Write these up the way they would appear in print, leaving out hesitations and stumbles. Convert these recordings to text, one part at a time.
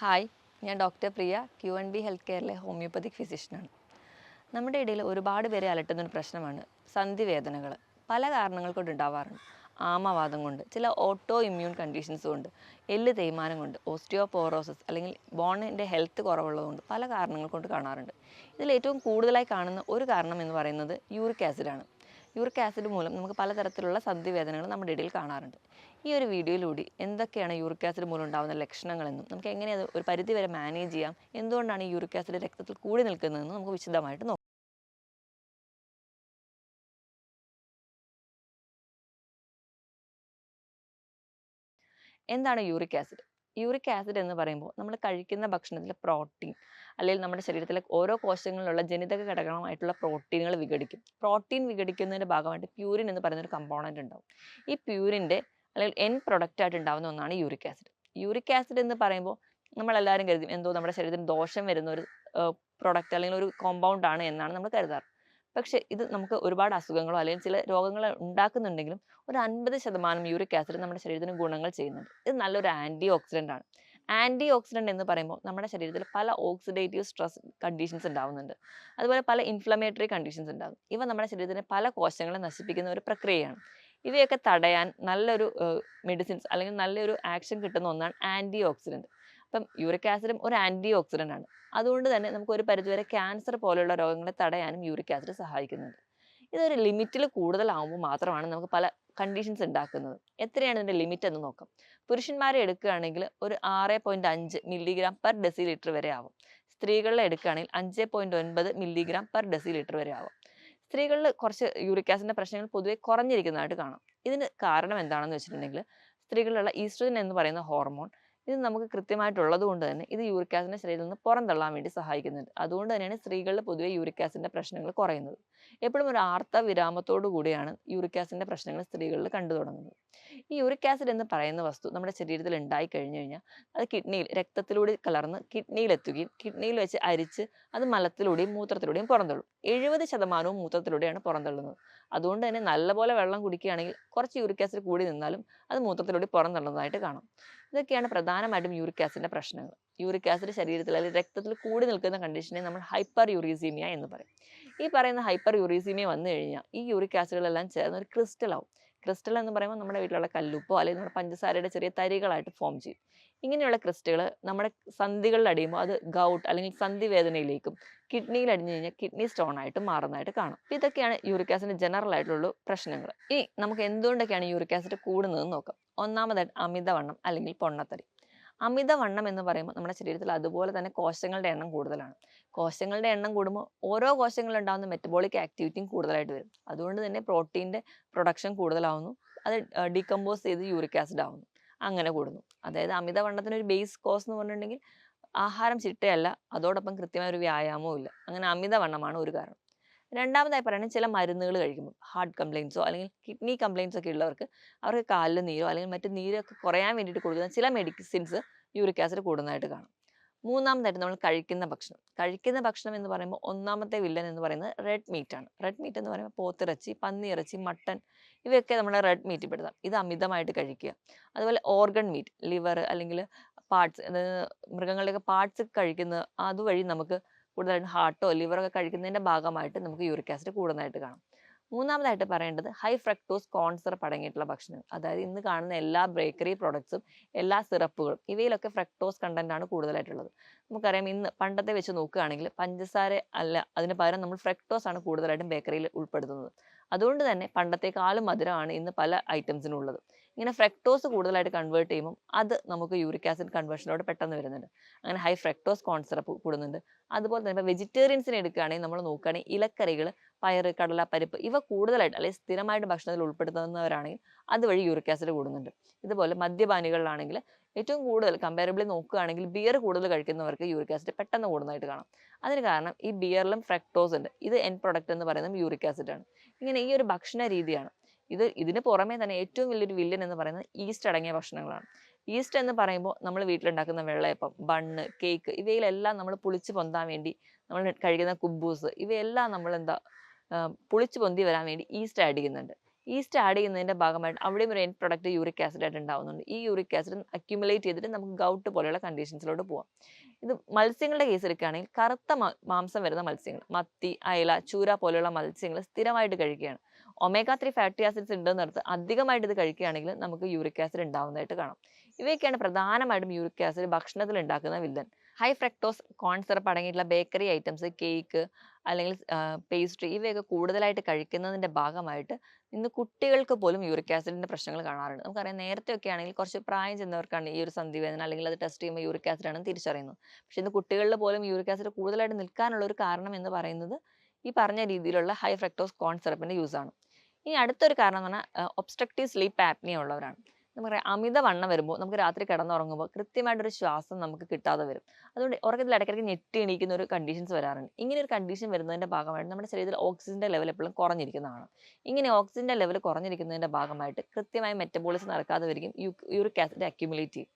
Hi, ഞാൻ doctor പ്രിയ Q&B health കെയറിലെ homoeopathic ഫിസിഷ്യനാണ്. നമ്മുടെ ഇടയിൽ ഒരുപാട് പേരെ അലട്ടുന്നൊരു പ്രശ്നമാണ് സന്ധിവേദനകൾ. പല കാരണങ്ങൾ കൊണ്ട് ഉണ്ടാവാറുണ്ട്. ആമവാദം കൊണ്ട്, ചില ഓട്ടോ ഇമ്മ്യൂൺ കണ്ടീഷൻസ് കൊണ്ട്, എല്ല് തേയ്മാനം കൊണ്ട്, ഓസ്റ്റിയോപോറോസിസ് അല്ലെങ്കിൽ ബോണിൻ്റെ ഹെൽത്ത് കുറവുള്ളതുകൊണ്ട് പല കാരണങ്ങൾ കൊണ്ട് കാണാറുണ്ട്. ഇതിൽ ഏറ്റവും കൂടുതലായി കാണുന്ന ഒരു കാരണം എന്ന് പറയുന്നത് യൂറിക് ആസിഡാണ്. യൂറിക് ആസിഡ് മൂലം നമുക്ക് പലതരത്തിലുള്ള സന്ധിവേദനകൾ നമ്മുടെ ഇടയിൽ കാണാറുണ്ട്. ഈ ഒരു വീഡിയോയിലൂടെ എന്തൊക്കെയാണ് യൂറിക് ആസിഡ് മൂലം ഉണ്ടാകുന്ന ലക്ഷണങ്ങളെന്നും നമുക്ക് എങ്ങനെ അത് ഒരു പരിധി വരെ മാനേജ് ചെയ്യാം, എന്തുകൊണ്ടാണ് ഈ യൂറിക് ആസിഡ് രക്തത്തിൽ കൂടി നിൽക്കുന്നതെന്നും നമുക്ക് വിശദമായിട്ട് നോക്കാം. എന്താണ് യൂറിക് ആസിഡ്? യൂറിക് ആസിഡ് എന്ന് പറയുമ്പോൾ നമ്മൾ കഴിക്കുന്ന ഭക്ഷണത്തിലെ പ്രോട്ടീൻ അല്ലെങ്കിൽ നമ്മുടെ ശരീരത്തിലെ ഓരോ കോശങ്ങളിലുള്ള ജനിതക ഘടകമായിട്ടുള്ള പ്രോട്ടീനുകൾ വിഘടിക്കും. പ്രോട്ടീൻ വിഘടിക്കുന്നതിൻ്റെ ഭാഗമായിട്ട് പ്യൂരിൻ എന്ന് പറയുന്ന ഒരു കമ്പോണന്റ് ഉണ്ടാവും. ഈ പ്യൂരിൻ്റെ അല്ലെങ്കിൽ എൻ പ്രൊഡക്റ്റ് ആയിട്ട് ഉണ്ടാകുന്ന ഒന്നാണ് യൂറിക് ആസിഡ്. യൂറിക് ആസിഡ് എന്ന് പറയുമ്പോൾ നമ്മളെല്ലാവരും കരുതും എന്തോ നമ്മുടെ ശരീരത്തിന് ദോഷം വരുന്ന ഒരു പ്രൊഡക്റ്റ് അല്ലെങ്കിൽ ഒരു കോമ്പൗണ്ട് ആണ് എന്നാണ് നമ്മൾ കരുതാറ്. പക്ഷേ ഇത് നമുക്ക് ഒരുപാട് അസുഖങ്ങളോ അല്ലെങ്കിൽ ചില രോഗങ്ങൾ ഉണ്ടാക്കുന്നുണ്ടെങ്കിലും ഒരു 50% യൂറിക് ആസിഡ് നമ്മുടെ ശരീരത്തിന് ഗുണങ്ങൾ ചെയ്യുന്നുണ്ട്. ഇത് നല്ലൊരു ആൻറ്റി ഓക്സിഡൻ്റ് ആണ്. ആൻറ്റി ഓക്സിഡൻ്റ് എന്ന് പറയുമ്പോൾ നമ്മുടെ ശരീരത്തിൽ പല ഓക്സിഡേറ്റീവ് സ്ട്രെസ് കണ്ടീഷൻസ് ഉണ്ടാവുന്നുണ്ട്. അതുപോലെ പല ഇൻഫ്ലമേറ്ററി കണ്ടീഷൻസ് ഉണ്ടാകും. ഇവ നമ്മുടെ ശരീരത്തിലെ പല കോശങ്ങളെ നശിപ്പിക്കുന്ന ഒരു പ്രക്രിയയാണ്. ഇവയൊക്കെ തടയാൻ നല്ലൊരു മെഡിസിൻസ് അല്ലെങ്കിൽ നല്ലൊരു ആക്ഷൻ കിട്ടുന്ന ഒന്നാണ് ആൻറ്റി ഓക്സിഡൻറ്റ്. അപ്പം യൂറിക് ആസിഡും ഒരു ആൻറ്റി ഓക്സിഡൻ്റ് ആണ്. അതുകൊണ്ട് തന്നെ നമുക്ക് ഒരു പരിധിവരെ ക്യാൻസർ പോലെയുള്ള രോഗങ്ങളെ തടയാനും യൂറിക് ആസിഡ് സഹായിക്കുന്നുണ്ട്. ഇതൊരു ലിമിറ്റിൽ കൂടുതലാവുമ്പോൾ മാത്രമാണ് നമുക്ക് പല കണ്ടീഷൻസ് ഉണ്ടാക്കുന്നത്. എത്രയാണ് ഇതിൻ്റെ ലിമിറ്റ് എന്ന് നോക്കാം. പുരുഷന്മാരെ എടുക്കുകയാണെങ്കിൽ ഒരു 6.5 മില്ലിഗ്രാം പെർ ഡെസിലിറ്റർ വരെ ആവും. സ്ത്രീകളെ എടുക്കുകയാണെങ്കിൽ 5.9 മില്ലിഗ്രാം പെർ ഡെസിലിറ്റർ വരെ ആവും. സ്ത്രീകളിൽ കുറച്ച് യൂറിക് ആസിഡിൻ്റെ പ്രശ്നങ്ങൾ പൊതുവെ കുറഞ്ഞിരിക്കുന്നതായിട്ട് കാണാം. ഇതിന് കാരണം എന്താണെന്ന് വെച്ചിട്ടുണ്ടെങ്കിൽ സ്ത്രീകളിലുള്ള ഈസ്ട്രജൻ എന്ന് പറയുന്ന ഹോർമോൺ ഇത് നമുക്ക് കൃത്യമായിട്ടുള്ളത് കൊണ്ട് തന്നെ ഇത് യൂറിക് ആസിഡിനെ ശരീരത്തിൽ നിന്ന് പുറന്തള്ളാൻ വേണ്ടി സഹായിക്കുന്നുണ്ട്. അതുകൊണ്ട് തന്നെയാണ് സ്ത്രീകളിൽ പൊതുവെ യൂറിക് ആസിഡിൻ്റെ പ്രശ്നങ്ങൾ കുറയുന്നത്. എപ്പോഴും ഒരു ആർത്ത വിരാമത്തോടു കൂടിയാണ് യൂറിക് ആസിഡിൻ്റെ പ്രശ്നങ്ങൾ സ്ത്രീകളിൽ കണ്ടു തുടങ്ങുന്നത്. ഈ യൂറിക് ആസിഡ് എന്ന് പറയുന്ന വസ്തു നമ്മുടെ ശരീരത്തിൽ ഉണ്ടായി കഴിഞ്ഞു കഴിഞ്ഞാൽ അത് കിഡ്നിയിൽ രക്തത്തിലൂടെ കലർന്ന് കിഡ്നിയിലെത്തുകയും കിഡ്നിയിൽ വെച്ച് അരിച്ച് അത് മലത്തിലൂടെയും മൂത്രത്തിലൂടെയും പുറന്തള്ളും. 70% മൂത്രത്തിലൂടെയാണ് പുറന്തള്ളുന്നത്. അതുകൊണ്ട് തന്നെ നല്ലപോലെ വെള്ളം കുടിക്കുകയാണെങ്കിൽ കുറച്ച് യൂറിക് ആസിഡ് കൂടി നിന്നാലും അത് മൂത്രത്തിലൂടെ പുറന്തള്ളുന്നതായിട്ട് കാണാം. ഇതൊക്കെയാണ് പ്രധാനമായിട്ടും യൂറിക് ആസിഡിൻ്റെ പ്രശ്നങ്ങൾ. യൂറിക് ആസിഡ് ശരീരത്തിൽ അല്ലെങ്കിൽ രക്തത്തിൽ കൂടി നിൽക്കുന്ന കണ്ടീഷനെ നമ്മൾ ഹൈപ്പർ യൂറീസീമിയ എന്ന് പറയും. ഈ പറയുന്ന ഹൈപ്പർ യൂറീസീമിയ വന്നു കഴിഞ്ഞാൽ ഈ യൂറിക് ആസിഡുകളെല്ലാം ചേർന്ന് ഒരു ക്രിസ്റ്റൽ ആവും. ക്രിസ്റ്റൽ എന്ന് പറയുമ്പോൾ നമ്മുടെ വീട്ടിലുള്ള കല്ലുപ്പോ അല്ലെങ്കിൽ നമ്മുടെ പഞ്ചസാരയുടെ ചെറിയ തരികളായിട്ട് ഫോം ചെയ്യും. ഇങ്ങനെയുള്ള ക്രിസ്റ്റലുകൾ നമ്മുടെ സന്ധികളിൽ അടിയുമ്പോൾ അത് ഗൗട്ട് അല്ലെങ്കിൽ സന്ധി വേദനയിലേക്കും കിഡ്നിയിൽ അടിഞ്ഞു കഴിഞ്ഞാൽ കിഡ്നി സ്റ്റോൺ ആയിട്ട് മാറുന്നതായിട്ട് കാണാം. ഇതൊക്കെയാണ് യൂറിക് ആസിഡിന്റെ ജനറൽ ആയിട്ടുള്ള പ്രശ്നങ്ങൾ. ഇനി നമുക്ക് എന്തുകൊണ്ടൊക്കെയാണ് യൂറിക് ആസിഡ് കൂടുന്നതെന്ന് നോക്കാം. ഒന്നാമതായിട്ട് അമിതവണ്ണം അല്ലെങ്കിൽ പൊണ്ണത്തടി. അമിതവണ്ണം എന്ന് പറയുമ്പോൾ നമ്മുടെ ശരീരത്തിൽ അതുപോലെ തന്നെ കോശങ്ങളുടെ എണ്ണം കൂടുതലാണ്. കോശങ്ങളുടെ എണ്ണം കൂടുമ്പോൾ ഓരോ കോശങ്ങളിലുണ്ടാകുന്ന മെറ്റബോളിക് ആക്ടിവിറ്റിയും കൂടുതലായിട്ട് വരും. അതുകൊണ്ട് തന്നെ പ്രോട്ടീൻ്റെ പ്രൊഡക്ഷൻ കൂടുതലാവുന്നു. അത് ഡീകമ്പോസ് ചെയ്ത് യൂറിക് ആസിഡ് ആവുന്നു. അങ്ങനെ കൂടുന്നു. അതായത് അമിതവണ്ണത്തിന് ഒരു ബേസ് കോസ് എന്ന് പറഞ്ഞിട്ടുണ്ടെങ്കിൽ ആഹാരം ചിട്ടയല്ല, അതോടൊപ്പം കൃത്യമായ ഒരു വ്യായാമവും ഇല്ല. അങ്ങനെ അമിതവണ്ണമാണ് ഒരു കാരണം. രണ്ടാമതായി പറയുന്നത് ചില മരുന്നുകൾ കഴിക്കുമ്പോൾ ഹാർട്ട് കംപ്ലയിൻസോ അല്ലെങ്കിൽ കിഡ്നി കംപ്ലയിൻസ് ഒക്കെ ഉള്ളവർക്ക് അവർക്ക് കാലിൽ നീരോ അല്ലെങ്കിൽ മറ്റു നീരൊക്കെ കുറയാൻ വേണ്ടിയിട്ട് കൊടുക്കുന്ന ചില മെഡിസിൻസ് യൂറിക് ആസിഡ് കൂടുന്നതായിട്ട് കാണാം. മൂന്നാമതായിട്ട് നമ്മൾ കഴിക്കുന്ന ഭക്ഷണം എന്ന് പറയുമ്പോൾ ഒന്നാമത്തെ വില്ലൻ എന്ന് പറയുന്നത് റെഡ് മീറ്റ് ആണ്. റെഡ് മീറ്റ് എന്ന് പറയുമ്പോൾ പോത്തിറച്ചി, പന്നിയിറച്ചി, മട്ടൻ ഇവയൊക്കെ നമ്മൾ റെഡ് മീറ്റ് പെടുത്താം. ഇത് അമിതമായിട്ട് കഴിക്കുക. അതുപോലെ ഓർഗൺ മീറ്റ്, ലിവർ അല്ലെങ്കിൽ പാർട്സ്, അതായത് മൃഗങ്ങളുടെയൊക്കെ പാർട്സ് കഴിക്കുന്നത് അതുവഴി നമുക്ക് കൂടുതലായിട്ടും ഹാർട്ടോ ലിവറൊക്കെ കഴിക്കുന്നതിൻ്റെ ഭാഗമായിട്ട് നമുക്ക് യൂറിക് ആസിഡ് കൂടുന്നതായിട്ട് കാണാം. മൂന്നാമതായിട്ട് പറയേണ്ടത് ഹൈ ഫ്രക്ടോസ് കോൺ സിറപ്പ് അടങ്ങിയിട്ടുള്ള ഭക്ഷണം. അതായത് ഇന്ന് കാണുന്ന എല്ലാ ബേക്കറി പ്രോഡക്ട്സും എല്ലാ സിറപ്പുകളും ഇവയിലൊക്കെ ഫ്രക്ടോസ് കണ്ടന്റ് ആണ് കൂടുതലായിട്ടുള്ളത്. നമുക്കറിയാം ഇന്ന് പണ്ടത്തെ വെച്ച് നോക്കുകയാണെങ്കിൽ പഞ്ചസാര അല്ല, അതിന് പകരം നമ്മൾ ഫ്രക്ടോസ് ആണ് കൂടുതലായിട്ടും ബേക്കറിയിൽ ഉൾപ്പെടുത്തുന്നത്. അതുകൊണ്ട് തന്നെ പണ്ടത്തെക്കാളും മധുരമാണ് ഇന്ന് പല ഐറ്റംസിനും ഉള്ളത്. ഇങ്ങനെ ഫ്രക്ടോസ് കൂടുതലായിട്ട് കൺവേർട്ട് ചെയ്യുമ്പോൾ അത് നമുക്ക് യൂറിക് ആസിഡ് കൺവേർഷനോട് പെട്ടെന്ന് വരുന്നുണ്ട്. അങ്ങനെ ഹൈ ഫ്രക്ടോസ് കോൺ സിറപ്പ് കൂടുന്നുണ്ട്. അതുപോലെ തന്നെ ഇപ്പോൾ വെജിറ്റേറിയൻസിനെ എടുക്കുകയാണെങ്കിൽ നമ്മൾ നോക്കുകയാണെങ്കിൽ ഇലക്കറികൾ, പയറ്, കടല, പരിപ്പ് ഇവ കൂടുതലായിട്ട് അല്ലെങ്കിൽ സ്ഥിരമായിട്ട് ഭക്ഷണത്തിൽ ഉൾപ്പെടുത്തുന്നവരാണെങ്കിൽ അതുവഴി യൂറിക് ആസിഡ് കൂടുന്നുണ്ട്. ഇതുപോലെ മദ്യപാനികളിലാണെങ്കിൽ ഏറ്റവും കൂടുതൽ കമ്പാരബിളി നോക്കുകയാണെങ്കിൽ ബിയർ കൂടുതൽ കഴിക്കുന്നവർക്ക് യൂറിക് ആസിഡ് പെട്ടെന്ന് കൂടുന്നതായിട്ട് കാണാം. അതിന് കാരണം ഈ ബിയറിലും ഫ്രക്ടോസ് ഉണ്ട്. ഇത് എൻ പ്രൊഡക്റ്റ് എന്ന് പറയുന്നത് യൂറിക് ആസിഡ് ആണ്. ഇങ്ങനെ ഈ ഒരു ഭക്ഷണ രീതിയാണ്. ഇതിന് പുറമേ തന്നെ ഏറ്റവും വലിയൊരു വില്ലൻ എന്ന് പറയുന്നത് ഈസ്റ്റ് അടങ്ങിയ ഭക്ഷണങ്ങളാണ്. ഈസ്റ്റ് എന്ന് പറയുമ്പോൾ നമ്മൾ വീട്ടിലുണ്ടാക്കുന്ന വെള്ളയപ്പം, ബണ്ണ്, കേക്ക് ഇവയിലെല്ലാം നമ്മൾ പുളിച്ച് പൊന്താൻ വേണ്ടി നമ്മൾ കഴിക്കുന്ന കുബൂസ് ഇവയെല്ലാം നമ്മൾ പുളിച്ച് പൊന്തി വരാൻ വേണ്ടി ഈസ്റ്റ് ആഡ് ചെയ്യുന്നുണ്ട്. ഈസ്റ്റ് ആഡ് ചെയ്യുന്നതിന്റെ ഭാഗമായിട്ട് അവിടെയും ഒരു എൻഡ് പ്രൊഡക്റ്റ് യൂറിക് ആസിഡ് ആയിട്ട് ഉണ്ടാവുന്നുണ്ട്. ഈ യൂറിക് ആസിഡ് അക്യുമുലേറ്റ് ചെയ്തിട്ട് നമുക്ക് ഗൗട്ട് പോലെയുള്ള കണ്ടീഷൻസിലോട്ട് പോവാം. ഇത് മത്സ്യങ്ങളുടെ കേസ് എടുക്കുകയാണെങ്കിൽ കറുത്ത മാംസം വരുന്ന മത്സ്യങ്ങൾ, മത്തി, അയല, ചൂര പോലെയുള്ള മത്സ്യങ്ങൾ സ്ഥിരമായിട്ട് കഴിക്കുകയാണ്. ഒമേഗ 3 ഫാറ്റി ആസിഡ്സ് ഉണ്ടെന്നടുത്ത് അധികമായിട്ട് ഇത് കഴിക്കുകയാണെങ്കിൽ നമുക്ക് യൂറിക് ആസിഡ് ഉണ്ടാവുന്നതായിട്ട് കാണാം. ഇവയൊക്കെയാണ് പ്രധാനമായിട്ടും യൂറിക് ആസിഡ് ഭക്ഷണത്തിൽ ഉണ്ടാക്കുന്ന villain. High fructose corn syrup അടങ്ങിയിട്ടുള്ള ബേക്കറി ഐറ്റംസ്, കേക്ക് അല്ലെങ്കിൽ പേസ്ട്രി ഇവയൊക്കെ കൂടുതലായിട്ട് കഴിക്കുന്നതിന്റെ ഭാഗമായിട്ട് ഇന്ന് കുട്ടികൾക്ക് പോലും യൂറിക് ആസിഡിന്റെ പ്രശ്നങ്ങൾ കാണാറുണ്ട്. നമുക്കറിയാം നേരത്തെ ഒക്കെ ആണെങ്കിൽ കുറച്ച് പ്രായം ചെന്നവർക്കാണ് ഈ ഒരു സന്ധിവേദന അല്ലെങ്കിൽ അത് ടെസ്റ്റ് ചെയ്യുമ്പോൾ യൂറിക് ആസിഡ് ആണെന്ന് തിരിച്ചറിയുന്നത്. പക്ഷെ ഇന്ന് കുട്ടികളിൽ പോലും യൂറിക് ആസിഡ് കൂടുതലായിട്ട് നിൽക്കാനുള്ള ഒരു കാരണം എന്ന് പറയുന്നത് ഈ പറഞ്ഞ രീതിയിലുള്ള ഹൈ ഫ്രക്ടോസ് കോൺ സിറപ്പിന്റെ യൂസ് ആണ്. ഇനി അടുത്തൊരു കാരണം എന്ന് പറഞ്ഞാൽ ഒബ്സ്ട്രക്റ്റീവ് സ്ലീപ്പ് ആപ്നിയ ഉള്ളവരാണ്. നമുക്കറിയാം അമിതവണ്ണം വരുമ്പോൾ നമുക്ക് രാത്രി കിടന്നുറങ്ങുമ്പോൾ കൃത്യമായിട്ടൊരു ശ്വാസം നമുക്ക് കിട്ടാതെ വരും. അതുകൊണ്ട് ഉറക്കത്തിൽ ഇടയ്ക്കിടയ്ക്ക് ഞെട്ടി എണീക്കുന്ന ഒരു കണ്ടീഷൻസ് വരാറുണ്ട്. ഇങ്ങനെ ഒരു കണ്ടീഷൻ വരുന്നതിന്റെ ഭാഗമായിട്ട് നമ്മുടെ ശരീരത്തിൽ ഓക്സിജന്റെ ലെവൽ എപ്പോഴും കുറഞ്ഞിരിക്കുന്നതാണ്. ഇങ്ങനെ ഓക്സിജന്റെ ലെവൽ കുറഞ്ഞിരിക്കുന്നതിന്റെ ഭാഗമായിട്ട് കൃത്യമായി മെറ്റബോളിസം നടക്കാതെ വരികയും യൂറിക് ആസിഡ് അക്യുമുലേറ്റ് ചെയ്യും.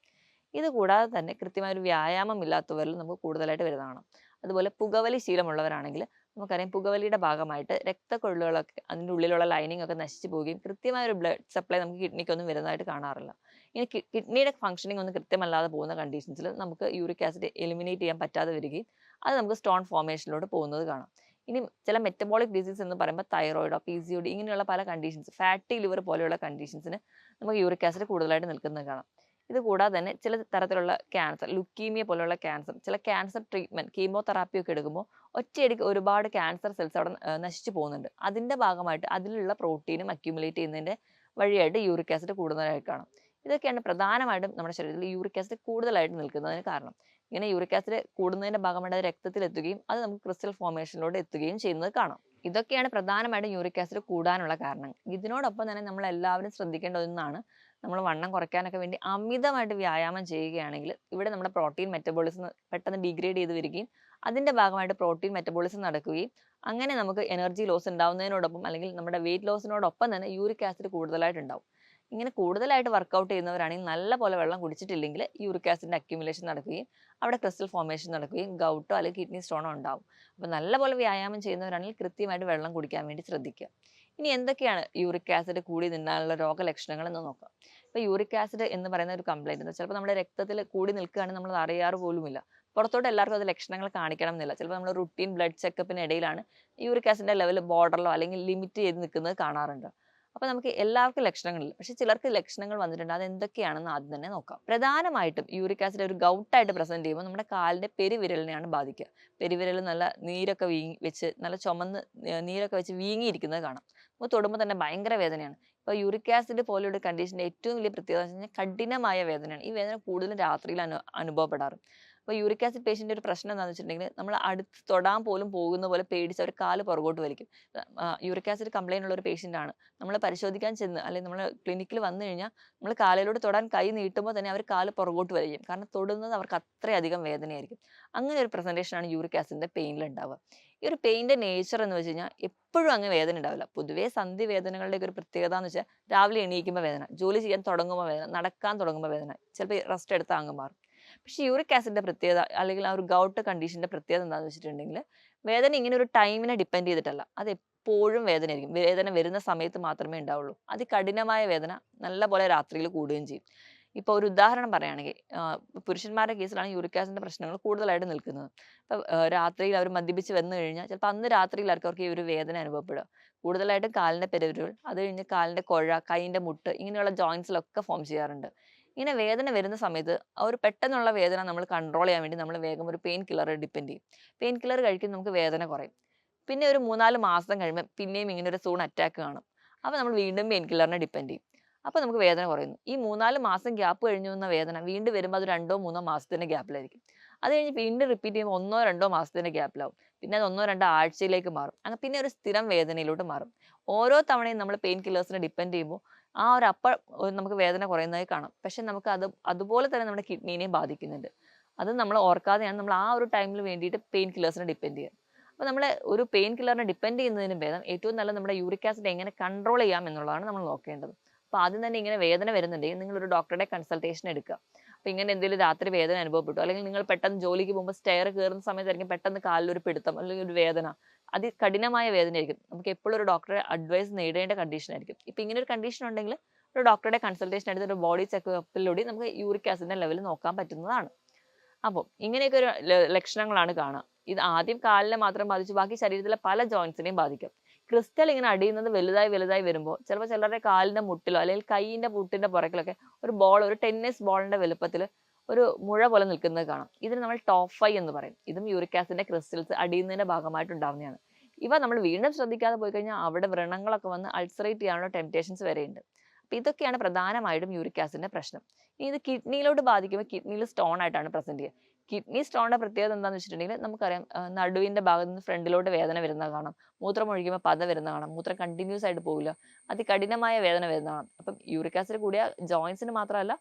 ഇത് കൂടാതെ തന്നെ കൃത്യമായ ഒരു വ്യായാമം ഇല്ലാത്തവരിൽ നമുക്ക് കൂടുതലായിട്ട് വരുന്നതാണ്. അതുപോലെ പുകവലി ശീലമുള്ളവരാണെങ്കിൽ നമുക്കറിയാം പുകവലിയുടെ ഭാഗമായിട്ട് രക്തക്കൊഴലുകളൊക്കെ അതിൻ്റെ ഉള്ളിലുള്ള ലൈനിങ് ഒക്കെ നശിച്ചു പോവുകയും കൃത്യമായ ഒരു ബ്ലഡ് സപ്ലൈ നമുക്ക് കിഡ്നിക്കൊന്നും വരുന്നതായിട്ട് കാണാറില്ല. ഇനി കിഡ്നിയുടെ ഫംഗ്ഷനിങ് ഒന്നും കൃത്യമല്ലാതെ പോകുന്ന കണ്ടീഷൻസിൽ നമുക്ക് യൂറിക് ആസിഡ് എലിമിനേറ്റ് ചെയ്യാൻ പറ്റാതെ വരികയും അത് നമുക്ക് സ്റ്റോൺ ഫോർമേഷനിലോട്ട് പോകുന്നത് കാണാം. ഇനി ചില മെറ്റബോളിക് ഡിസീസ് എന്ന് പറയുമ്പോൾ തൈറോയിഡോ PCOD ഇങ്ങനെയുള്ള പല കണ്ടീഷൻസ്, ഫാറ്റി ലിവർ പോലെയുള്ള കണ്ടീഷൻസിന് നമുക്ക് യൂറിക് ആസിഡ് കൂടുതലായിട്ട് നിൽക്കുന്നത് കാണാം. ഇത് കൂടാതെ തന്നെ ചില തരത്തിലുള്ള ക്യാൻസർ, ലുക്കീമിയ പോലുള്ള ക്യാൻസർ, ചില ക്യാൻസർ ട്രീറ്റ്മെന്റ് കീമോതെറാപ്പി ഒക്കെ എടുക്കുമ്പോൾ ഒറ്റയടിക്ക് ഒരുപാട് ക്യാൻസർ സെൽസ് അവിടെ നശിച്ചു പോകുന്നുണ്ട്. അതിന്റെ ഭാഗമായിട്ട് അതിലുള്ള പ്രോട്ടീനും അക്യുമുലേറ്റ് ചെയ്യുന്നതിന്റെ വഴിയായിട്ട് യൂറിക് ആസിഡ് കൂടുതലായിട്ട് കാണാം. ഇതൊക്കെയാണ് പ്രധാനമായിട്ടും നമ്മുടെ ശരീരത്തിൽ യൂറിക് ആസിഡ് കൂടുതലായിട്ട് നിൽക്കുന്നതിന് കാരണം. ഇങ്ങനെ യൂറിക് ആസിഡ് കൂടുന്നതിന്റെ ഭാഗമായിട്ട് അത് രക്തത്തിൽ എത്തുകയും അത് നമുക്ക് ക്രിസ്റ്റൽ ഫോർമേഷനിലൂടെ എത്തുകയും ചെയ്യുന്നത് കാണാം. ഇതൊക്കെയാണ് പ്രധാനമായിട്ടും യൂറിക് ആസിഡ് കൂടാനുള്ള കാരണങ്ങൾ. ഇതിനോടൊപ്പം തന്നെ നമ്മൾ എല്ലാവരും ശ്രദ്ധിക്കേണ്ട ഒന്നാണ്, നമ്മൾ വണ്ണം കുറയ്ക്കാനൊക്കെ വേണ്ടി അമിതമായിട്ട് വ്യായാമം ചെയ്യുകയാണെങ്കിൽ ഇവിടെ നമ്മുടെ പ്രോട്ടീൻ മെറ്റബോളിസം പെട്ടെന്ന് ഡിഗ്രേഡ് ചെയ്ത് വരികയും അതിന്റെ ഭാഗമായിട്ട് പ്രോട്ടീൻ മെറ്റബോളിസം നടക്കുകയും അങ്ങനെ നമുക്ക് എനർജി ലോസ് ഉണ്ടാവുന്നതിനോടൊപ്പം അല്ലെങ്കിൽ നമ്മുടെ വെയിറ്റ് ലോസിനോടൊപ്പം തന്നെ യൂറിക് ആസിഡ് കൂടുതലായിട്ട് ഉണ്ടാവും. ഇങ്ങനെ കൂടുതലായിട്ട് വർക്കൗട്ട് ചെയ്യുന്നവരാണെങ്കിൽ നല്ല പോലെ വെള്ളം കുടിച്ചിട്ടില്ലെങ്കിൽ യൂറിക് ആസിഡിന്റെ അക്യുമുലേഷൻ നടക്കുകയും അവിടെ ക്രിസ്റ്റൽ ഫോർമേഷൻ നടക്കുകയും ഗൗട്ടോ അല്ലെങ്കിൽ കിഡ്നി സ്റ്റോണോ ഉണ്ടാവും. അപ്പോൾ നല്ലപോലെ വ്യായാമം ചെയ്യുന്നവരാണെങ്കിൽ കൃത്യമായിട്ട് വെള്ളം കുടിക്കാൻ വേണ്ടി ശ്രദ്ധിക്കുക. ഇനി എന്തൊക്കെയാണ് യൂറിക് ആസിഡ് കൂടി നിന്നാലുള്ള രോഗലക്ഷണങ്ങൾ എന്ന് നോക്കാം. ഇപ്പോൾ യൂറിക് ആസിഡ് എന്ന് പറയുന്ന ഒരു കംപ്ലൈൻറ്റ് ചിലപ്പോൾ നമ്മുടെ രക്തത്തിൽ കൂടി നിൽക്കുകയാണെങ്കിൽ നമ്മൾ അറിയാറ് പോലുമില്ല. പുറത്തോട്ട് എല്ലാവർക്കും അത് ലക്ഷണങ്ങൾ കാണിക്കണം എന്നില്ല. ചിലപ്പോൾ നമ്മൾ റുട്ടീൻ ബ്ലഡ് ചെക്കപ്പിന് ഇടയിലാണ് യൂറിക് ആസിഡിന്റെ ലെവൽ ബോർഡറിലോ അല്ലെങ്കിൽ ലിമിറ്റ് ചെയ്ത് നിൽക്കുന്നത് കാണാറുണ്ട്. അപ്പോൾ നമുക്ക് എല്ലാവർക്കും ലക്ഷണങ്ങളില്ല, പക്ഷെ ചിലർക്ക് ലക്ഷണങ്ങൾ വന്നിട്ടുണ്ട്. അത് എന്തൊക്കെയാണെന്ന് ആദ്യം തന്നെ നോക്കാം. പ്രധാനമായിട്ടും യൂറിക് ആസിഡ് ഒരു ഗൗട്ടായിട്ട് പ്രസന്റ് ചെയ്യുമ്പോൾ നമ്മുടെ കാലിന്റെ പെരുവിരലിനെയാണ് ബാധിക്കുക. പെരുവിരൽ നല്ല നീരൊക്കെ വെച്ച് നല്ല ചുമന്ന് നീരൊക്കെ വെച്ച് വീങ്ങിയിരിക്കുന്നത് കാണാം. നമുക്ക് തൊടുമ്പോൾ തന്നെ ഭയങ്കര വേദനയാണ്. ഇപ്പോൾ യൂറിക് ആസിഡ് പോലെയുള്ള കണ്ടീഷൻ്റെ ഏറ്റവും വലിയ പ്രത്യേകത എന്ന് വെച്ച് കഴിഞ്ഞാൽ കഠിനമായ വേദനയാണ്. ഈ വേദന കൂടുതലും രാത്രിയിൽ അനുഭവപ്പെടാറ്. അപ്പോൾ യൂറിക് ആസിഡ് പേഷ്യൻ്റെ ഒരു പ്രശ്നം എന്താണെന്ന് വെച്ചിട്ടുണ്ടെങ്കിൽ നമ്മൾ അടുത്ത് തൊടാൻ പോലും പോകുന്ന പോലെ പേടിച്ച് അവർ കാല് പുറകോട്ട് വലിക്കും. യൂറിക് ആസിഡ് കംപ്ലൈൻ്റ് ഉള്ള ഒരു പേഷ്യൻ്റ് ആണ്. നമ്മൾ പരിശോധിക്കാൻ ചെന്ന് അല്ലെങ്കിൽ നമ്മൾ ക്ലിനിക്കിൽ വന്നു കഴിഞ്ഞാൽ നമ്മൾ കാലിലോട്ട് തൊടാൻ കൈ നീട്ടുമ്പോൾ തന്നെ അവർ കാല് പുറകോട്ട് വലിക്കും. കാരണം തൊടുന്നത് അവർക്ക് അത്രയധികം വേദനയായിരിക്കും. അങ്ങനെ ഒരു പ്രസൻറ്റേഷനാണ് യൂറിക് ആസിഡിൻ്റെ പെയിനിൽ ഉണ്ടാവുക. ഈ ഒരു പെയിൻ്റെ നേച്ചർ എന്ന് വെച്ച് കഴിഞ്ഞാൽ എപ്പോഴും അങ്ങ് വേദന ഉണ്ടാവില്ല. പൊതുവേ സന്ധി വേദനകളുടെ ഒരു പ്രത്യേകത എന്ന് വെച്ചാൽ രാവിലെ എണീക്കുമ്പോൾ വേദന, ജോലി ചെയ്യാൻ തുടങ്ങുമ്പോൾ വേദന, നടക്കാൻ തുടങ്ങുമ്പോൾ വേദന, ചിലപ്പോൾ റെസ്റ്റ് എടുത്താൽ അങ്ങ് മാറും. പക്ഷെ യൂറിക് ആസിഡിന്റെ പ്രത്യേകത അല്ലെങ്കിൽ ആ ഒരു ഗൗട്ട് കണ്ടീഷന്റെ പ്രത്യേകത എന്താണെന്ന് വെച്ചിട്ടുണ്ടെങ്കിൽ വേദന ഇങ്ങനെ ഒരു ടൈമിനെ ഡിപ്പെൻഡ് ചെയ്തിട്ടല്ല, അത് എപ്പോഴും വേദനയായിരിക്കും. വേദന വരുന്ന സമയത്ത് മാത്രമേ ഉണ്ടാവുള്ളൂ. അതികഠിനമായ വേദന നല്ല പോലെ രാത്രിയിൽ കൂടുകയും ചെയ്യും. ഇപ്പോൾ ഒരു ഉദാഹരണം പറയുകയാണെങ്കിൽ പുരുഷന്മാരുടെ കേസിലാണ് യൂറിക് ആസിഡിന്റെ പ്രശ്നങ്ങൾ കൂടുതലായിട്ട് നിൽക്കുന്നത്. ഇപ്പം രാത്രിയിൽ അവർ മദ്യപിച്ച് വന്നു കഴിഞ്ഞാൽ ചിലപ്പോൾ അന്ന് രാത്രിയിലായിരിക്കും അവർക്ക് ഈ ഒരു വേദന അനുഭവപ്പെടുക. കൂടുതലായിട്ടും കാലിന്റെ പെരുവിരൽ, അത് കഴിഞ്ഞ് കാലിന്റെ കുഴ, കൈയിന്റെ മുട്ട് ഇങ്ങനെയുള്ള ജോയിന്റ്സിലൊക്കെ ഫോം ചെയ്യാറുണ്ട്. ഇങ്ങനെ വേദന വരുന്ന സമയത്ത് ആ ഒരു പെട്ടെന്നുള്ള വേദന നമ്മൾ കൺട്രോൾ ചെയ്യാൻ വേണ്ടി നമ്മൾ വേഗം ഒരു പെയിൻ കില്ലർ ഡിപ്പെൻഡ് ചെയ്യും. പെയിൻ കില്ലർ കഴിക്കുമ്പോൾ നമുക്ക് വേദന കുറയും. പിന്നെ ഒരു 3-4 മാസം കഴിയുമ്പോൾ പിന്നെയും ഇങ്ങനെ ഒരു സൂൺ അറ്റാക്ക് കാണും. അപ്പോൾ നമ്മൾ വീണ്ടും പെയിൻ കില്ലറിനെ ഡിപ്പെൻഡ് ചെയ്യും. അപ്പോൾ നമുക്ക് വേദന കുറയുന്നു. ഈ 3-4 മാസം ഗ്യാപ്പ് കഴിഞ്ഞു വന്ന വേദന വീണ്ടും വരുമ്പോൾ അത് 2-3 മാസത്തിന്റെ ഗ്യാപ്പിലായിരിക്കും. അത് കഴിഞ്ഞ് വീണ്ടും റിപ്പീറ്റ് ചെയ്യുമ്പോൾ 1-2 മാസത്തിന്റെ ഗ്യാപ്പിലാവും. പിന്നെ അത് 1-2 ആഴ്ചയിലേക്ക് മാറും. അങ്ങനെ പിന്നെ ഒരു സ്ഥിരം വേദനയിലോട്ട് മാറും. ഓരോ തവണയും നമ്മൾ പെയിൻ കില്ലേഴ്സിനെ ഡിപ്പെൻഡ് ചെയ്യുമ്പോൾ ആ ഒരു നമുക്ക് വേദന കുറയുന്നതായി കാണാം. പക്ഷെ നമുക്ക് അതുപോലെ തന്നെ നമ്മുടെ കിഡ്നീനെയും ബാധിക്കുന്നുണ്ട്. അത് നമ്മൾ ഓർക്കാതെയാണ് നമ്മൾ ആ ഒരു ടൈമിൽ വേണ്ടിയിട്ട് പെയിൻ കില്ലേഴ്സിനെ ഡിപ്പെൻഡ് ചെയ്യുക. അപ്പോൾ നമ്മൾ ഒരു പെയിൻ കില്ലറിനെ ഡിപ്പെൻഡ് ചെയ്യുന്നതിന് ഭേദം ഏറ്റവും നല്ല നമ്മുടെ യൂറിക് ആസിഡ് എങ്ങനെ കൺട്രോൾ ചെയ്യാം എന്നുള്ളതാണ് നമ്മൾ നോക്കേണ്ടത്. അപ്പോൾ ആദ്യം തന്നെ ഇങ്ങനെ വേദന വരുന്നുണ്ടെങ്കിൽ നിങ്ങൾ ഒരു ഡോക്ടറുടെ കൺസൾട്ടേഷൻ എടുക്കുക. അപ്പോൾ ഇങ്ങനെ എന്തെങ്കിലും രാത്രി വേദന അനുഭവപ്പെട്ടു, അല്ലെങ്കിൽ നിങ്ങൾ പെട്ടെന്ന് ജോലിക്ക് പോകുമ്പോൾ സ്റ്റെയർ കയറുന്ന സമയത്തായിരിക്കും പെട്ടെന്ന് കാലിലൊരു പിടുത്തം അല്ലെങ്കിൽ ഒരു വേദന, അതികഠിനമായ വേദനയായിരിക്കും. നമുക്ക് എപ്പോഴും ഒരു ഡോക്ടറെ അഡ്വൈസ് നേടേണ്ട കണ്ടീഷൻ ആയിരിക്കും. ഇപ്പം ഇങ്ങനെ ഒരു കണ്ടീഷൻ ഉണ്ടെങ്കിൽ ഒരു ഡോക്ടറുടെ കൺസൾട്ടേഷൻ എടുത്ത് ഒരു ബോഡി ചെക്കപ്പിലൂടെ നമുക്ക് യൂറിക് ആസിഡിന്റെ ലെവൽ നോക്കാൻ പറ്റുന്നതാണ്. അപ്പോൾ ഇങ്ങനെയൊക്കെ ഒരു ലക്ഷണങ്ങളാണ് കാണുക. ഇത് ആദ്യം കാലിനെ മാത്രം ബാധിച്ചു ബാക്കി ശരീരത്തിലെ പല ജോയിന്റ്സിനെയും ബാധിക്കും. ക്രിസ്റ്റൽ ഇങ്ങനെ അടിയുന്നത് വലുതായി വലുതായി വരുമ്പോൾ ചിലപ്പോൾ ചിലരുടെ കാലിന്റെ മുട്ടിലോ അല്ലെങ്കിൽ കൈയിന്റെ മുട്ടിന്റെ പുറകിലൊക്കെ ഒരു ബോൾ, ഒരു ടെന്നീസ് ബോളിന്റെ വലുപ്പത്തിൽ ഒരു മുഴ പോലെ നിൽക്കുന്നത് കാണാം. ഇതിന് നമ്മൾ ടോഫൈ എന്ന് പറയും. ഇതും യൂറിക് ആസിഡിന്റെ ക്രിസ്റ്റൽസ് അടിയുന്നതിന്റെ ഭാഗമായിട്ട് ഉണ്ടാവുന്നതാണ്. ഇവ നമ്മൾ വീണ്ടും ശ്രദ്ധിക്കാതെ പോയി കഴിഞ്ഞാൽ അവിടെ വ്രണങ്ങളൊക്കെ വന്ന് അൾസറേറ്റ് ചെയ്യാനുള്ള ടെംപ്റ്റേഷൻസ് വരെയുണ്ട്. അപ്പോൾ ഇതൊക്കെയാണ് പ്രധാനമായിട്ടും യൂറിക് ആസിഡിന്റെ പ്രശ്നം. ഇനി ഇത് കിഡ്നിയിലോട്ട് ബാധിക്കുമ്പോൾ കിഡ്നിയിൽ സ്റ്റോൺ ആയിട്ടാണ് പ്രസന്റ് ചെയ്യുക. കിഡ്നി സ്റ്റോണിന്റെ പ്രത്യേകത എന്താണെന്ന് വെച്ചിട്ടുണ്ടെങ്കിൽ നമുക്കറിയാം, നടുവിന്റെ ഭാഗത്ത് നിന്ന് ഫ്രണ്ടിലോട്ട് വേദന വരുന്നത് കാണാം, മൂത്രം ഒഴിക്കുമ്പോൾ പത വരുന്നത് കാണാം, മൂത്രം കണ്ടിന്യൂസ് ആയിട്ട് പോകില്ല, അതികഠിനമായ വേദന വരുന്നത് കാണാം. അപ്പം യൂറിക് ആസിഡ് കൂടിയ ജോയിന്റ്സിന് മാത്രമല്ല,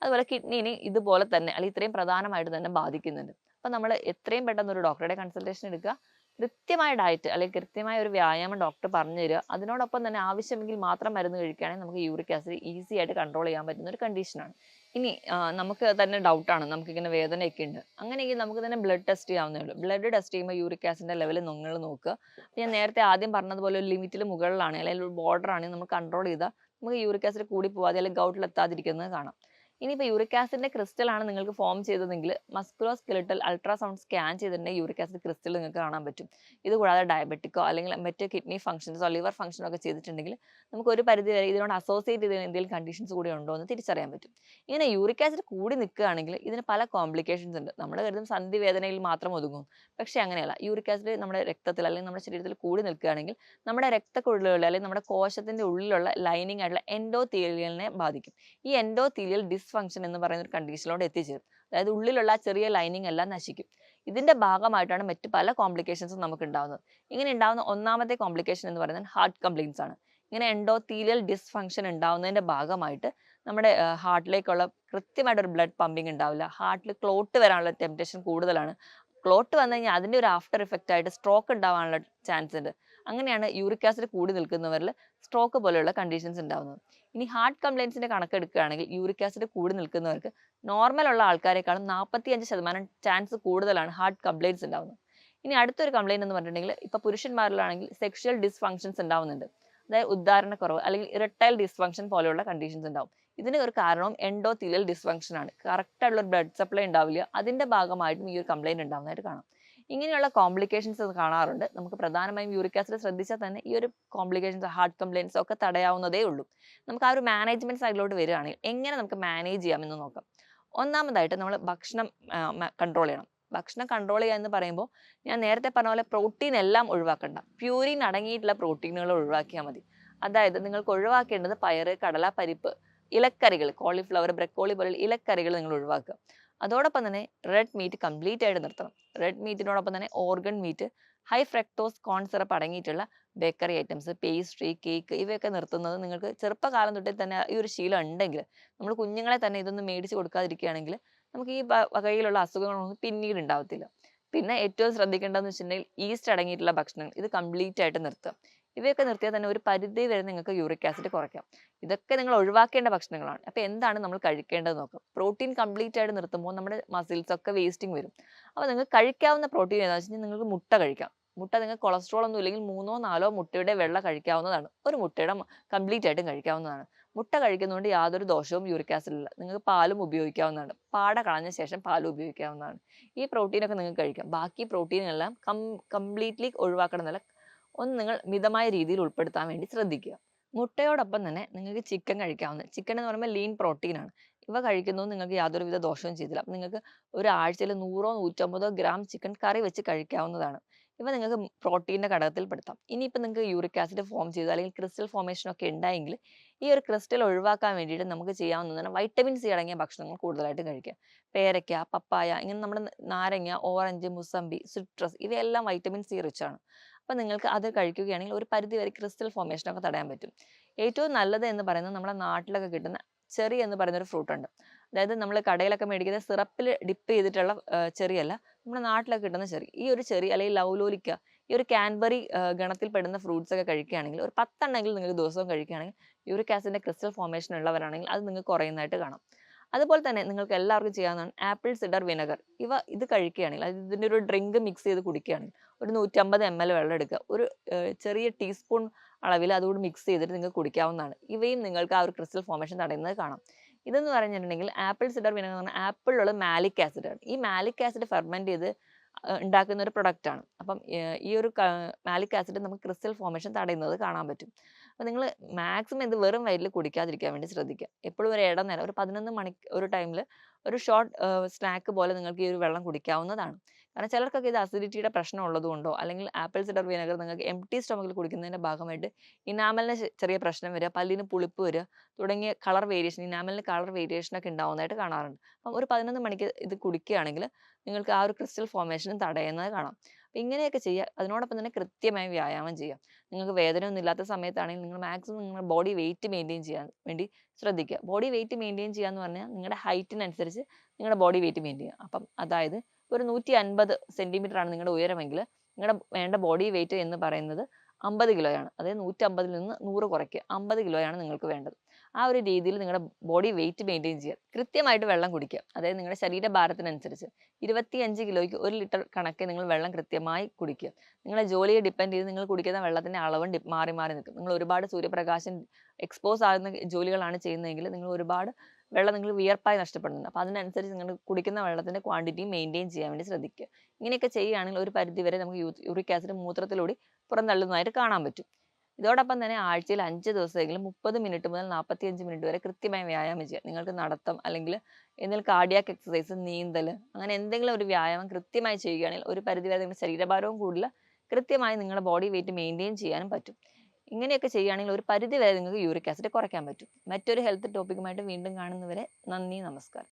അതുപോലെ കിഡ്നിനെ ഇതുപോലെ തന്നെ അല്ലെങ്കിൽ ഇത്രയും പ്രധാനമായിട്ട് തന്നെ ബാധിക്കുന്നുണ്ട്. അപ്പം നമ്മൾ എത്രയും പെട്ടെന്ന് ഒരു ഡോക്ടറുടെ കൺസൾട്ടേഷൻ എടുക്കുക, കൃത്യമായ ഡയറ്റ് അല്ലെങ്കിൽ കൃത്യമായ ഒരു വ്യായാമം ഡോക്ടർ പറഞ്ഞു തരിക, അതിനോടൊപ്പം തന്നെ ആവശ്യമെങ്കിൽ മാത്രം മരുന്ന് കഴിക്കുകയാണെങ്കിൽ നമുക്ക് യൂറിക് ആസിഡ് ഈസി ആയിട്ട് കൺട്രോൾ ചെയ്യാൻ പറ്റുന്ന ഒരു കണ്ടീഷനാണ്. ഇനി നമുക്ക് തന്നെ ഡൗട്ടാണ്, നമുക്കിങ്ങനെ വേദനയൊക്കെ ഉണ്ട്, അങ്ങനെയെങ്കിൽ നമുക്ക് തന്നെ ബ്ലഡ് ടെസ്റ്റ് ചെയ്യാവുന്നേ ഉള്ളൂ. ബ്ലഡ് ടെസ്റ്റ് ചെയ്യുമ്പോൾ യൂറിക് ആസിഡിന്റെ ലെവൽ നിങ്ങൾ നോക്കുക. ഞാൻ നേരത്തെ ആദ്യം പറഞ്ഞതുപോലെ ഒരു ലിമിറ്റിൽ മുകളിലാണ് അല്ലെങ്കിൽ ഒരു ബോർഡർ ആണെങ്കിൽ നമ്മൾ കൺട്രോൾ ചെയ്താൽ നമുക്ക് യൂറിക് ആസിഡ് കൂടി പോവാതെ അല്ലെങ്കിൽ ഗൗട്ടിൽ എത്താതിരിക്കുന്നത് കാണാം. ഇനിയിപ്പോൾ യൂറിക് ആസിഡിന്റെ ക്രിസ്റ്റൽ ആണ് നിങ്ങൾക്ക് ഫോം ചെയ്തതെങ്കിൽ മസ്കുലോ സ്കെലിറ്റൽ അൾട്രാസൗണ്ട് സ്കാൻ ചെയ്തിട്ടുണ്ടെങ്കിൽ യൂറിക് ആസിഡ് ക്രിസ്റ്റൽ നിങ്ങൾക്ക് കാണാൻ പറ്റും. ഇത് കൂടാതെ ഡയബറ്റിക്കോ അല്ലെങ്കിൽ മറ്റ് കിഡ്നി ഫംഗ്ഷൻസോ ലിവർ ഫംഗ്ഷനോ ഒക്കെ ചെയ്തിട്ടുണ്ടെങ്കിൽ നമുക്ക് ഒരു പരിധി വരെ ഇതിനോട് അസോസിയേറ്റ് ചെയ്ത എന്തെങ്കിലും കണ്ടീഷൻസ് കൂടി ഉണ്ടോ എന്ന് തിരിച്ചറിയാൻ പറ്റും. ഇങ്ങനെ യൂറിക് ആസിഡ് കൂടി നിൽക്കുകയാണെങ്കിൽ ഇതിന് പല കോംപ്ലിക്കേഷൻസ് ഉണ്ട്. നമ്മൾ കരുതും സന്ധിവേദനയിൽ മാത്രം ഒതുങ്ങും, പക്ഷേ അങ്ങനെയല്ല. യൂറിക് ആസിഡ് നമ്മുടെ രക്തത്തിൽ അല്ലെങ്കിൽ നമ്മുടെ ശരീരത്തിൽ കൂടി നിൽക്കുകയാണെങ്കിൽ നമ്മുടെ രക്തക്കുഴലുകളിൽ അല്ലെങ്കിൽ നമ്മുടെ കോശത്തിന്റെ ഉള്ളിലുള്ള ലൈനിങ് ആയിട്ടുള്ള എൻഡോതീലിയലിനെ ബാധിക്കും. ഈ എൻഡോതീലിയൽ ഡിസ്ഫങ്ഷൻ എന്ന് പറയുന്ന ഒരു കണ്ടീഷനിലോട് എത്തിച്ചേരും. അതായത് ഉള്ളിലുള്ള ചെറിയ ലൈനിങ് എല്ലാം നശിക്കും. ഇതിന്റെ ഭാഗമായിട്ടാണ് മറ്റ് പല കോംപ്ലിക്കേഷൻസും നമുക്ക് ഉണ്ടാകുന്നത്. ഇങ്ങനെ ഉണ്ടാകുന്ന ഒന്നാമത്തെ കോംപ്ലിക്കേഷൻ എന്ന് പറയുന്നത് ഹാർട്ട് കംപ്ലയിൻസ് ആണ്. ഇങ്ങനെ എൻഡോതീലിയൽ ഡിസ്ഫങ്ഷൻ ഉണ്ടാവുന്നതിന്റെ ഭാഗമായിട്ട് നമ്മുടെ ഹാർട്ടിലേക്കുള്ള കൃത്യമായിട്ട് ഒരു ബ്ലഡ് പമ്പിങ് ഉണ്ടാവില്ല. ഹാർട്ടിൽ ക്ലോട്ട് വരാനുള്ള ടെംപ്റ്റേഷൻ കൂടുതലാണ്. ക്ലോട്ട് വന്നു കഴിഞ്ഞാൽ അതിന്റെ ഒരു ആഫ്റ്റർ ഇഫക്റ്റ് ആയിട്ട് സ്ട്രോക്ക് ഉണ്ടാവാനുള്ള ചാൻസ് ഉണ്ട്. അങ്ങനെയാണ് യൂറിക് ആസിഡ് കൂടി നിൽക്കുന്നവരിൽ സ്ട്രോക്ക് പോലെയുള്ള കണ്ടീഷൻസ് ഉണ്ടാവുന്നത്. ഇനി ഹാർട്ട് കംപ്ലയിൻസിന്റെ കണക്കെടുക്കുകയാണെങ്കിൽ യൂറിക് ആസിഡ് കൂടി നിൽക്കുന്നവർക്ക് നോർമൽ ഉള്ള ആൾക്കാരെക്കാളും 45% ചാൻസ് കൂടുതലാണ് ഹാർട്ട് കംപ്ലയിൻസ് ഉണ്ടാവുന്നത്. ഇനി അടുത്തൊരു കംപ്ലയിന്റ് എന്ന് പറഞ്ഞിട്ടുണ്ടെങ്കിൽ ഇപ്പൊ പുരുഷന്മാരിലാണെങ്കിൽ സെക്ഷൽ ഡിസ്ഫങ്ഷൻസ് ഉണ്ടാവുന്നുണ്ട്. അതായത് ഉദ്ധാരണക്കുറവ് അല്ലെങ്കിൽ ഇറക്ടൈൽ ഡിസ്ഫങ്ഷൻ പോലെയുള്ള കണ്ടീഷൻസ് ഉണ്ടാവും. ഇതിന് ഒരു കാരണവും എൻഡോതീലിയൽ ഡിസ്ഫങ്ഷൻ ആണ്. കറക്റ്റ് ആയിട്ടുള്ള ബ്ലഡ് സപ്ലൈ ഉണ്ടാവില്ല, അതിന്റെ ഭാഗമായിട്ടും ഈ ഒരു കംപ്ലയിന്റ് ഉണ്ടാവുന്നതായിട്ട് കാണാം. ഇങ്ങനെയുള്ള കോംപ്ലിക്കേഷൻസ് കാണാറുണ്ട്. നമുക്ക് പ്രധാനമായും യൂറിക് ആസിഡ് ശ്രദ്ധിച്ചാൽ തന്നെ ഈ ഒരു കോംപ്ലിക്കേഷൻസ്, ഹാർട്ട് കംപ്ലയിൻസ് ഒക്കെ തടയാവുന്നതേ ഉള്ളൂ. നമുക്ക് ആ ഒരു മാനേജ്മെന്റ് സൈഡിലോട്ട് വരികയാണെങ്കിൽ എങ്ങനെ നമുക്ക് മാനേജ് ചെയ്യാമെന്ന് നോക്കാം. ഒന്നാമതായിട്ട് നമ്മൾ ഭക്ഷണം കൺട്രോൾ ചെയ്യണം. ഭക്ഷണം കൺട്രോൾ ചെയ്യുക എന്ന് പറയുമ്പോൾ ഞാൻ നേരത്തെ പറഞ്ഞ പോലെ പ്രോട്ടീൻ എല്ലാം ഒഴിവാക്കണ്ട, പ്യൂരിൻ അടങ്ങിയിട്ടുള്ള പ്രോട്ടീനുകൾ ഒഴിവാക്കിയാൽ മതി. അതായത് നിങ്ങൾക്ക് ഒഴിവാക്കേണ്ടത് പയറ്, കടല, പരിപ്പ്, ഇലക്കറികൾ, കോളിഫ്ലവർ, ബ്രക്കോളി പോലുള്ള ഇലക്കറികൾ നിങ്ങൾ ഒഴിവാക്കുക. അതോടൊപ്പം തന്നെ റെഡ് മീറ്റ് കംപ്ലീറ്റ് ആയിട്ട് നിർത്തണം. റെഡ് മീറ്റിനോടൊപ്പം തന്നെ organ meat, high fructose corn syrup അടങ്ങിയിട്ടുള്ള ബേക്കറി ഐറ്റംസ്, പേസ്ട്രി, കേക്ക് ഇവയൊക്കെ നിർത്തുന്നത് നിങ്ങൾക്ക് ചെറുപ്പകാലം തൊട്ടേ തന്നെ ഈ ഒരു ശീലം ഉണ്ടെങ്കിൽ, നമ്മൾ കുഞ്ഞുങ്ങളെ തന്നെ ഇതൊന്നും മേടിച്ച് കൊടുക്കാതിരിക്കുകയാണെങ്കിൽ നമുക്ക് ഈ വകയിലുള്ള അസുഖങ്ങളൊന്നും പിന്നീട് ഉണ്ടാവത്തില്ല. പിന്നെ ഏറ്റവും ശ്രദ്ധിക്കേണ്ടതെന്ന് വെച്ചിട്ടുണ്ടെങ്കിൽ ഈസ്റ്റ് അടങ്ങിയിട്ടുള്ള ഭക്ഷണങ്ങൾ ഇത് കംപ്ലീറ്റ് ആയിട്ട് നിർത്തുക. ഇവയൊക്കെ നിർത്തിയാൽ തന്നെ ഒരു പരിധി വരെ നിങ്ങൾക്ക് യൂറിക് ആസിഡ് കുറയ്ക്കാം. ഇതൊക്കെ നിങ്ങൾ ഒഴിവാക്കേണ്ട ഭക്ഷണങ്ങളാണ്. അപ്പോൾ എന്താണ് നമ്മൾ കഴിക്കേണ്ടത് നോക്കാം. പ്രോട്ടീൻ കംപ്ലീറ്റ് ആയിട്ട് നിർത്തുമ്പോൾ നമ്മുടെ മസിൽസ് ഒക്കെ വേസ്റ്റിംഗ് വരും. അപ്പോൾ നിങ്ങൾക്ക് കഴിക്കാവുന്ന പ്രോട്ടീൻ ഏതാണെന്ന് വെച്ച് കഴിഞ്ഞാൽ നിങ്ങൾക്ക് മുട്ട കഴിക്കാം. മുട്ട നിങ്ങൾക്ക് കൊളസ്ട്രോൾ ഒന്നും ഇല്ലെങ്കിൽ 3-4 മുട്ടയുടെ വെള്ള കഴിക്കാവുന്നതാണ്. ഒരു മുട്ടയുടെ കംപ്ലീറ്റ് ആയിട്ടും കഴിക്കാവുന്നതാണ്. മുട്ട കഴിക്കുന്നതുകൊണ്ട് യാതൊരു ദോഷവും യൂറിക് ആസിഡില്ല. നിങ്ങൾക്ക് പാലും ഉപയോഗിക്കാവുന്നതാണ്. പാട കളഞ്ഞ ശേഷം പാലും ഉപയോഗിക്കാവുന്നതാണ്. ഈ പ്രോട്ടീനൊക്കെ നിങ്ങൾക്ക് കഴിക്കാം. ബാക്കി പ്രോട്ടീനെല്ലാം കംപ്ലീറ്റ്ലി ഒഴിവാക്കണമെന്നല്ല, ഒന്ന് നിങ്ങൾ മിതമായ രീതിയിൽ ഉൾപ്പെടുത്താൻ വേണ്ടി ശ്രദ്ധിക്കുക. മുട്ടയോടൊപ്പം തന്നെ നിങ്ങൾക്ക് ചിക്കൻ കഴിക്കാവുന്നത്. ചിക്കൻ എന്ന് പറയുമ്പോൾ ലീൻ പ്രോട്ടീൻ ആണ്. ഇവ കഴിക്കുന്നത് നിങ്ങൾക്ക് യാതൊരുവിധ ദോഷവും ചെയ്തില്ല. അപ്പം നിങ്ങൾക്ക് ഒരു ആഴ്ചയിൽ 100-150 ഗ്രാം ചിക്കൻ കറി വെച്ച് കഴിക്കാവുന്നതാണ്. ഇവ നിങ്ങൾക്ക് പ്രോട്ടീൻ്റെ ഘടകത്തിൽ പെടുത്താം. ഇനിയിപ്പോൾ നിങ്ങൾക്ക് യൂറിക് ആസിഡ് ഫോം ചെയ്തു അല്ലെങ്കിൽ ക്രിസ്റ്റൽ ഫോർമേഷൻ ഒക്കെ ഉണ്ടായെങ്കിൽ ഈ ഒരു ക്രിസ്റ്റൽ ഒഴിവാക്കാൻ വേണ്ടിയിട്ട് നമുക്ക് ചെയ്യാവുന്നതാണ് വൈറ്റമിൻ സി അടങ്ങിയ ഭക്ഷണങ്ങൾ കൂടുതലായിട്ട് കഴിക്കുക. പേരയ്ക്ക, പപ്പായ, ഇങ്ങനെ നമ്മുടെ നാരങ്ങ, ഓറഞ്ച്, മുസമ്പി, സിട്രസ് ഇവയെല്ലാം വൈറ്റമിൻ സി റിച്ച് ആണ്. അപ്പോൾ നിങ്ങൾക്ക് അത് കഴിക്കുകയാണെങ്കിൽ ഒരു പരിധി വരെ ക്രിസ്റ്റൽ ഫോർമേഷനൊക്കെ തടയാൻ പറ്റും. ഏറ്റവും നല്ലത് എന്ന് പറയുന്നത് നമ്മുടെ നാട്ടിലൊക്കെ കിട്ടുന്ന ചെറി എന്ന് പറയുന്ന ഒരു ഫ്രൂട്ട് ഉണ്ട്. അതായത് നമ്മൾ കടയിലൊക്കെ മേടിക്കുന്ന സിറപ്പിൽ ഡിപ്പ് ചെയ്തിട്ടുള്ള ചെറിയല്ല, നമ്മുടെ നാട്ടിലൊക്കെ കിട്ടുന്ന ചെറി. ഈ ഒരു ചെറി അല്ലെങ്കിൽ ലൗലോലിക്ക, ഈ ഒരു കാൻബറി ഗണത്തിൽ പെടുന്ന ഫ്രൂട്ട്സ് ഒക്കെ കഴിക്കുകയാണെങ്കിൽ ഒരു 10 എണ്ണമെങ്കിലും നിങ്ങൾക്ക് ദിവസവും കഴിക്കുകയാണെങ്കിൽ യൂറിക് ആസിഡിന്റെ ക്രിസ്റ്റൽ ഫോർമേഷൻ ഉള്ളവരാണെങ്കിൽ അത് നിങ്ങൾക്ക് കുറയുന്നതായിട്ട് കാണാം. അതുപോലെ തന്നെ നിങ്ങൾക്ക് എല്ലാവർക്കും ചെയ്യാവുന്നതാണ് ആപ്പിൾ സിഡർ വിനെഗർ. ഇത് കഴിക്കുകയാണെങ്കിൽ, അതായത് ഇതിൻ്റെ ഒരു ഡ്രിങ്ക് മിക്സ് ചെയ്ത് കുടിക്കുകയാണെങ്കിൽ, ഒരു 150 ml വെള്ളം എടുക്കുക. ഒരു ചെറിയ ടീസ്പൂൺ അളവിൽ അതുകൂടി മിക്സ് ചെയ്തിട്ട് നിങ്ങൾക്ക് കുടിക്കാവുന്നതാണ്. ഇവയും നിങ്ങൾക്ക് ആ ഒരു ക്രിസ്റ്റൽ ഫോർമേഷൻ തടയുന്നത് കാണാം. ഇതെന്ന് പറഞ്ഞിട്ടുണ്ടെങ്കിൽ ആപ്പിൾ സിഡർ വിനെഗർ എന്ന് പറഞ്ഞാൽ ആപ്പിളിലുള്ള മാലിക് ആസിഡ് ആണ്. ഈ മാലിക് ആസിഡ് ഫെർമെന്റ് ചെയ്ത് ഉണ്ടാക്കുന്ന ഒരു പ്രൊഡക്റ്റ് ആണ്. അപ്പം ഈ ഒരു മാലിക് ആസിഡ് നമുക്ക് ക്രിസ്റ്റൽ ഫോർമേഷൻ തടയുന്നത് കാണാൻ പറ്റും. അപ്പോൾ നിങ്ങൾ മാക്സിമം ഇത് വെറും വയറ്റിൽ കുടിക്കാതിരിക്കാൻ വേണ്ടി ശ്രദ്ധിക്കുക. എപ്പോഴും ഒരു ഇടനേരം ഒരു 11 മണി ഒരു ടൈമിൽ ഒരു ഷോർട്ട് സ്നാക്ക് പോലെ നിങ്ങൾക്ക് ഈ ഒരു വെള്ളം കുടിക്കാവുന്നതാണ്. കാരണം ചിലർക്കൊക്കെ ഇത് അസിഡിറ്റിയുടെ പ്രശ്നം ഉള്ളതുകൊണ്ടോ അല്ലെങ്കിൽ ആപ്പിൾ സിഡർ വിനെഗർ നിങ്ങൾക്ക് എംപ്റ്റി സ്റ്റൊമക്കിൽ കുടിക്കുന്നതിൻ്റെ ഭാഗമായിട്ട് ഇനാമലിന് ചെറിയ പ്രശ്നം വരിക, പല്ലിന് പുളിപ്പ് വരിക തുടങ്ങിയ കളർ വേരിയേഷൻ, ഇനാമലിന് കളർ വേരിയേഷൻ ഒക്കെ ഉണ്ടാവുന്നതായിട്ട് കാണാറുണ്ട്. അപ്പം ഒരു 11 മണിക്ക് ഇത് കുടിക്കുകയാണെങ്കിൽ നിങ്ങൾക്ക് ആ ഒരു ക്രിസ്റ്റൽ ഫോർമേഷനും തടയുന്നത് കാണാം. അപ്പം ഇങ്ങനെയൊക്കെ ചെയ്യുക. അതിനോടൊപ്പം തന്നെ കൃത്യമായി വ്യായാമം ചെയ്യുക. നിങ്ങൾക്ക് വേദനയൊന്നും ഇല്ലാത്ത സമയത്താണെങ്കിൽ നിങ്ങൾ മാക്സിമം നിങ്ങളുടെ ബോഡി വെയിറ്റ് മെയിൻറ്റെയിൻ ചെയ്യാൻ വേണ്ടി ശ്രദ്ധിക്കുക. ബോഡി വെയിറ്റ് മെയിൻറ്റെയിൻ ചെയ്യുക എന്ന് പറഞ്ഞാൽ നിങ്ങളുടെ ഹൈറ്റിനനുസരിച്ച് നിങ്ങളുടെ ബോഡി വെയിറ്റ് മെയിൻറ്റെയിൻ ചെയ്യുക. അപ്പം അതായത് ഒരു 150 സെൻറ്റിമീറ്റർ ആണ് നിങ്ങളുടെ ഉയരമെങ്കിൽ നിങ്ങളുടെ വേണ്ട ബോഡി വെയിറ്റ് എന്ന് പറയുന്നത് 50 കിലോയാണ്. അതായത് 150 നിന്ന് 100 കുറയ്ക്കുക. 50 കിലോയാണ് നിങ്ങൾക്ക് വേണ്ടത്. ആ ഒരു രീതിയിൽ നിങ്ങളുടെ ബോഡി വെയിറ്റ് മെയിൻറ്റെയിൻ ചെയ്യുക. കൃത്യമായിട്ട് വെള്ളം കുടിക്കുക. അതായത് നിങ്ങളുടെ ശരീരഭാരത്തിനനുസരിച്ച് 25 കിലോയ്ക്ക് 1 ലിറ്റർ കണക്കെ നിങ്ങൾ വെള്ളം കൃത്യമായി കുടിക്കുക. നിങ്ങളെ ജോലിയെ ഡിപ്പെൻഡ് ചെയ്ത് നിങ്ങൾ കുടിക്കുന്ന വെള്ളത്തിൻ്റെ അളവും മാറി മാറി നിൽക്കും. നിങ്ങൾ ഒരുപാട് സൂര്യപ്രകാശം എക്സ്പോസ് ആകുന്ന ജോലികളാണ് ചെയ്യുന്നതെങ്കിൽ നിങ്ങൾ ഒരുപാട് വെള്ളം നിങ്ങൾ വിയർപ്പായി നഷ്ടപ്പെടുന്നുണ്ട്. അപ്പോൾ അതിനനുസരിച്ച് നിങ്ങൾ കുടിക്കുന്ന വെള്ളത്തിൻ്റെ ക്വാണ്ടിറ്റി മെയിൻറ്റെയിൻ ചെയ്യാൻ വേണ്ടി ശ്രദ്ധിക്കുക. ഇങ്ങനെയൊക്കെ ചെയ്യുകയാണെങ്കിൽ ഒരു പരിധിവരെ നമുക്ക് യൂറിക് ആസിഡ് മൂത്രത്തിലൂടെ പുറന്തള്ളുന്നതായിട്ട് കാണാൻ പറ്റും. ഇതോടൊപ്പം തന്നെ ആഴ്ചയിൽ 5 ദിവസമെങ്കിലും 30 മിനിറ്റ് മുതൽ 45 മിനിറ്റ് വരെ കൃത്യമായി വ്യായാമം ചെയ്യുക. നിങ്ങൾക്ക് നടത്തം അല്ലെങ്കിൽ എന്തെങ്കിലും കാർഡിയാക് എക്സസൈസ്, നീന്തൽ, അങ്ങനെ എന്തെങ്കിലും ഒരു വ്യായാമം കൃത്യമായി ചെയ്യുകയാണെങ്കിൽ ഒരു പരിധിവരെ നിങ്ങളുടെ ശരീരഭാരവും കൂടില്ല, കൃത്യമായി നിങ്ങളുടെ ബോഡി വെയിറ്റ് മെയിൻറ്റെയിൻ ചെയ്യാനും പറ്റും. ഇങ്ങനെയൊക്കെ ചെയ്യുകയാണെങ്കിൽ ഒരു പരിധിവരെ നിങ്ങൾക്ക് യൂറിക് ആസിഡ് കുറയ്ക്കാൻ പറ്റും. മറ്റൊരു ഹെൽത്ത് ടോപ്പിക്കുമായിട്ട് വീണ്ടും കാണുന്നവരെ നന്ദി, നമസ്കാരം.